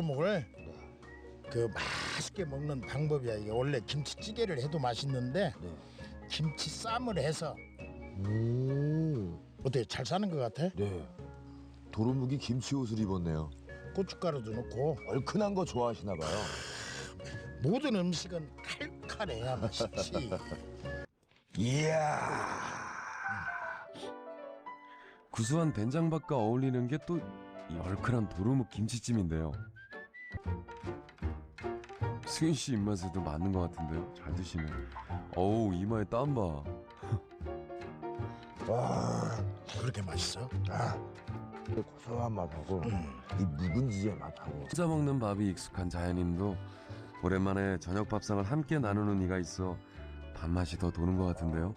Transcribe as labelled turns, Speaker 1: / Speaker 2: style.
Speaker 1: 도루묵을 그 맛있게 먹는 방법이야. 이게 원래 김치찌개를 해도 맛있는데
Speaker 2: 네.
Speaker 1: 김치쌈을 해서 어때? 잘 사는 것 같아?
Speaker 2: 네. 도루묵이 김치 옷을 입었네요.
Speaker 1: 고춧가루도 넣고
Speaker 2: 얼큰한 거 좋아하시나 봐요.
Speaker 1: 모든 음식은 칼칼해야 맛있지.
Speaker 2: 이야.
Speaker 3: 구수한 된장밥과 어울리는 게 또 이 얼큰한 도루묵 김치찜인데요. 승윤 씨 입맛에도 맞는 것 같은데요. 잘 드시네. 어우, 이마에 땀 봐.
Speaker 1: 그렇게 맛있어?
Speaker 2: 고소한 맛하고 이 묵은지의 맛하고.
Speaker 3: 혼자 먹는 밥이 익숙한 자연인도 오랜만에 저녁 밥상을 함께 나누는 이가 있어 밥맛이 더 도는 것 같은데요.